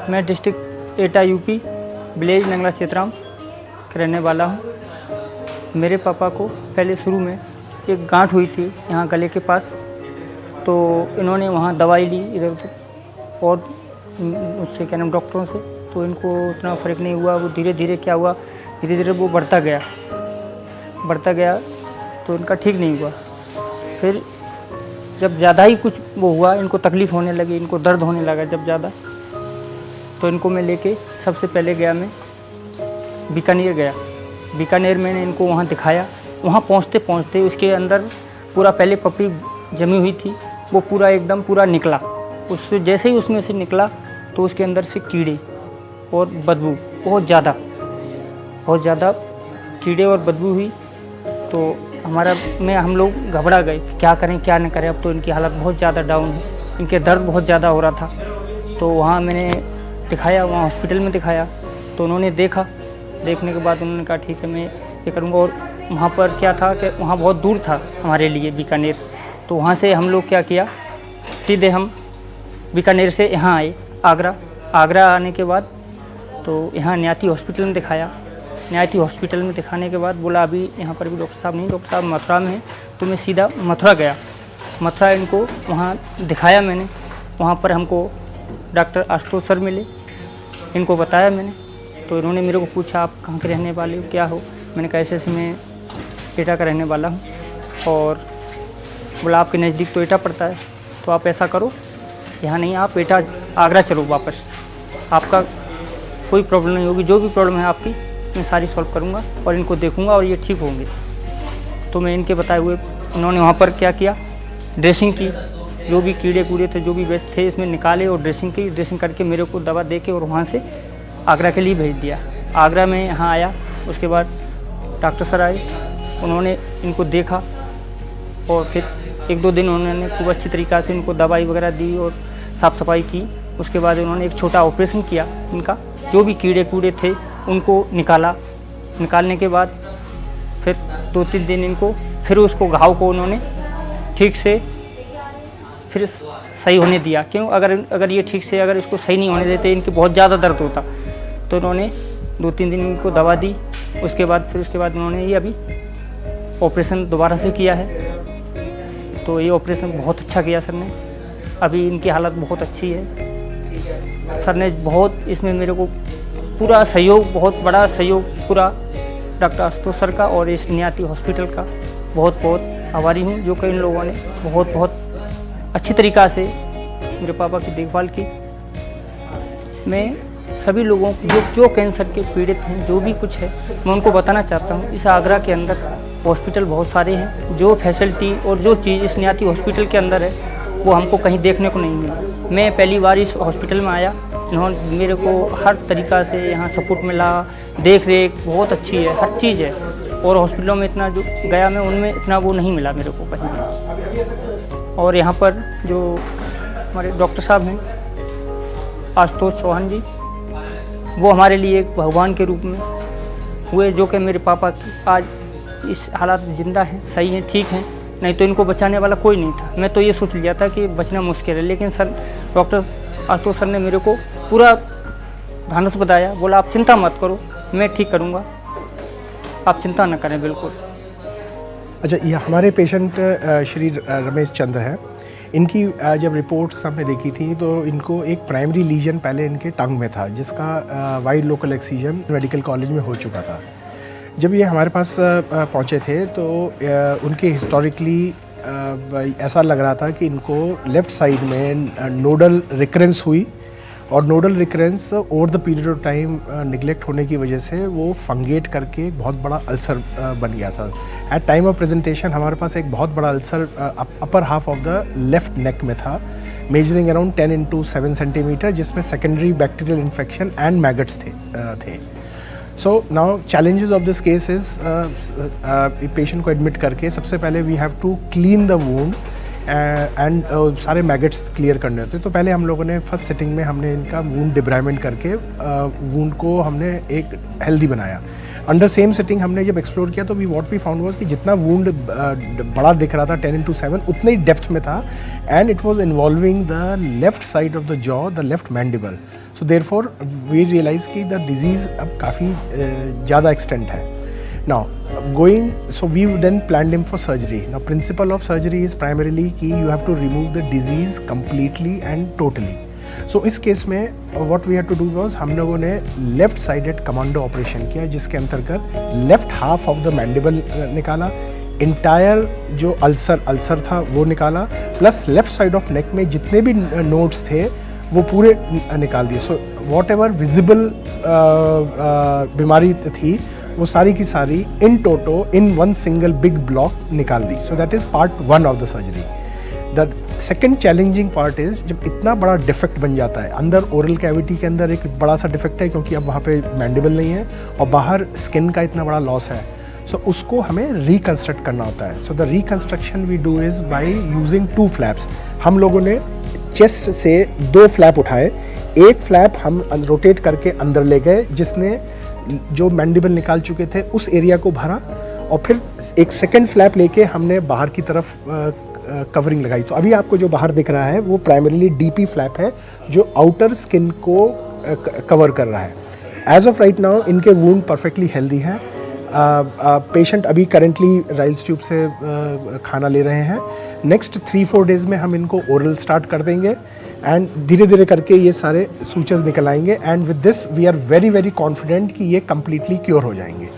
मैं डिस्ट्रिक्ट एटा UP village Nangla Chetram का रहने वाला हूँ। मेरे पापा को पहले शुरू में एक गांठ हुई थी यहाँ गले के पास, तो इन्होंने वहाँ दवाई ली इधर उधर और उससे क्या नाम डॉक्टरों से, तो इनको उतना फ़र्क नहीं हुआ। वो धीरे धीरे क्या हुआ, धीरे धीरे वो बढ़ता गया तो इनका ठीक नहीं हुआ। फिर जब ज़्यादा ही कुछ वो हुआ, इनको तकलीफ़ होने लगी, इनको दर्द होने लगा जब ज़्यादा, तो इनको मैं लेके सबसे पहले गया, मैं बीकानेर गया। बीकानेर मैंने इनको वहाँ दिखाया। वहाँ पहुँचते पहुँचते उसके अंदर पूरा पहले पपड़ी जमी हुई थी, वो पूरा एकदम पूरा निकला। उससे जैसे ही उसमें से निकला तो उसके अंदर से कीड़े और बदबू बहुत ज़्यादा कीड़े और बदबू हुई। तो हम लोग घबरा गए, क्या करें क्या न करें। अब तो इनकी हालत बहुत ज़्यादा डाउन है, इनके दर्द बहुत ज़्यादा हो रहा था। तो वहाँ मैंने दिखाया, वहाँ हॉस्पिटल में दिखाया, तो उन्होंने देखने के बाद उन्होंने कहा ठीक है मैं ये करूँगा। और वहाँ पर क्या था कि वहाँ बहुत दूर था हमारे लिए बीकानेर, तो वहाँ से हम लोग क्या किया, सीधे हम बीकानेर से यहाँ आए आगरा आने के बाद तो यहाँ न्याती हॉस्पिटल में दिखाया। न्याती हॉस्पिटल में दिखाने के बाद बोला अभी यहाँ पर भी डॉक्टर साहब नहीं, डॉक्टर साहब मथुरा में हैं। तो मैं सीधा मथुरा गया। मथुरा इनको वहाँ दिखाया मैंने। वहाँ पर हमको डॉक्टर आशुतोष सर मिले, इनको बताया मैंने। तो इन्होंने मेरे को पूछा आप कहाँ के रहने वाले हो, क्या हो। मैंने कहा ऐसे मैं एटा का रहने वाला हूँ। और बोला आपके नज़दीक तो एटा पड़ता है, तो आप ऐसा करो यहाँ नहीं, आप एटा आगरा चलो वापस, आपका कोई प्रॉब्लम नहीं होगी, जो भी प्रॉब्लम है आपकी मैं सारी सॉल्व करूँगा और इनको देखूँगा और ये ठीक होंगे। तो मैं इनके बताए हुए उन्होंने वहाँ पर क्या किया, ड्रेसिंग की, जो भी कीड़े कूड़े थे जो भी वेस्ट थे इसमें निकाले और ड्रेसिंग करके मेरे को दवा दे के और वहाँ से आगरा के लिए भेज दिया। आगरा में यहाँ आया, उसके बाद डॉक्टर सर आए, उन्होंने इनको देखा और फिर 1-2 दिन उन्होंने खूब अच्छी तरीक़ा से इनको दवाई वगैरह दी और साफ़ सफाई की। उसके बाद उन्होंने एक छोटा ऑपरेशन किया, इनका जो भी कीड़े कूड़े थे उनको निकालने के बाद फिर 2-3 दिन इनको फिर उसको घाव को उन्होंने ठीक से फिर सही होने दिया। क्यों, अगर ये ठीक से अगर इसको सही नहीं होने देते इनके बहुत ज़्यादा दर्द होता। तो उन्होंने 2-3 दिन इनको दवा दी। उसके बाद उन्होंने ये अभी ऑपरेशन दोबारा से किया है। तो ये ऑपरेशन बहुत अच्छा किया सर ने, अभी इनकी हालत बहुत अच्छी है। सर ने बहुत इसमें मेरे को पूरा सहयोग, बहुत बड़ा सहयोग पूरा डॉक्टर आशुतोष सर का और इस न्याती हॉस्पिटल का बहुत आभारी हूँ, जो कि इन लोगों ने बहुत अच्छी तरीक़ा से मेरे पापा की देखभाल की। मैं सभी लोगों को जो कैंसर के पीड़ित हैं, जो भी कुछ है, मैं उनको बताना चाहता हूँ इस आगरा के अंदर हॉस्पिटल बहुत सारे हैं। जो फैसिलिटी और जो चीज़ इस न्याती हॉस्पिटल के अंदर है वो हमको कहीं देखने को नहीं मिला। मैं पहली बार इस हॉस्पिटल में आया, इन्होंने मेरे को हर तरीक़ा से यहाँ सपोर्ट मिला, देख रेख बहुत अच्छी है, हर चीज़ है। और हॉस्पिटलों में इतना जो गया मैं उनमें इतना वो नहीं मिला मेरे को कहीं भी। और यहाँ पर जो हमारे डॉक्टर साहब हैं आशुतोष चौहान जी, वो हमारे लिए एक भगवान के रूप में हुए, जो कि मेरे पापा की आज इस हालात में ज़िंदा हैं, सही हैं, ठीक हैं। नहीं तो इनको बचाने वाला कोई नहीं था। मैं तो ये सोच लिया था कि बचना मुश्किल है, लेकिन सर डॉक्टर आशुतोष सर ने मेरे को पूरा ढांढस बताया, बोला आप चिंता मत करो, मैं ठीक करूँगा, आप चिंता न करें बिल्कुल। अच्छा, ये हमारे पेशेंट श्री रमेश चंद्र हैं। इनकी जब रिपोर्ट्स हमने देखी थी तो इनको एक प्राइमरी लीजन पहले इनके टंग में था, जिसका wide local excision medical college में हो चुका था। जब ये हमारे पास पहुँचे थे तो उनके हिस्टोरिकली ऐसा लग रहा था कि इनको लेफ़्ट साइड में नोडल रिकरेंस हुई, और nodal recurrence over the period of time neglect होने की वजह से वो फंगेट करके एक बहुत बड़ा अल्सर बन गया था। एट टाइम ऑफ प्रेजेंटेशन हमारे पास एक बहुत बड़ा ulcer upper half of the left neck में था, मेजरिंग अराउंड 10x7 सेंटीमीटर, जिसमें secondary bacterial infection and maggots थे। So now challenges of this case is patient को एडमिट करके सबसे पहले we have to clean the wound and सारे maggots clear करने होते हैं। तो पहले हम लोगों ने फर्स्ट सिटिंग में हमने इनका वूंड डिब्राइमेंट करके वूंड को हमने एक हेल्दी बनाया। अंडर सेम सिटिंग हमने जब एक्सप्लोर किया तो व्हाट वी फाउंड वाज कि जितना वुंड बड़ा दिख रहा था 10x7 उतने ही डेप्थ में था, and it was involving the left side of the jaw, the left mandible. So therefore we realise कि द डिजीज़ अब काफ़ी ज़्यादा एक्सटेंट है. Now going, so we then planned him for surgery. Now principle of surgery is primarily कि you have to remove the disease completely and totally. So इस case में what we had to do was हम लोगों ने left sided commando operation किया, जिसके अंतर्गत left half of the mandible निकाला, entire जो अल्सर था वो निकाला, plus left side of neck में जितने भी नोड्स थे वो पूरे निकाल दिए. So whatever visible बीमारी थी वो सारी की सारी in toto in one single big block निकाल दी. So that is part 1 of the surgery. The second challenging part is जब इतना बड़ा डिफेक्ट बन जाता है, अंदर ओरल कैविटी के अंदर एक बड़ा सा डिफेक्ट है क्योंकि अब वहाँ पे मैंडिबल नहीं है और बाहर स्किन का इतना बड़ा लॉस है, सो उसको हमें रिकन्स्ट्रक्ट करना होता है. So the reconstruction we do is by using 2 flaps. हम लोगों ने चेस्ट से 2 फ्लैप उठाए, एक फ्लैप हम रोटेट करके अंदर ले गए जिसने जो मैंडिबल निकाल चुके थे उस एरिया को भरा, और फिर एक सेकंड फ्लैप लेके हमने बाहर की तरफ कवरिंग लगाई. तो अभी आपको जो बाहर दिख रहा है वो प्राइमरीली डीपी फ्लैप है जो आउटर स्किन को कवर कर रहा है. एज ऑफ राइट नाउ इनके वुंड परफेक्टली हेल्दी हैं. पेशेंट अभी करेंटली राइल्स ट्यूब से खाना ले रहे हैं. नेक्स्ट 3-4 डेज़ में हम इनको ओरल स्टार्ट कर देंगे एंड धीरे धीरे करके ये सारे सूचर्स निकल आएंगे, and with this we are very very confident कि ये कम्प्लीटली क्योर हो जाएंगे.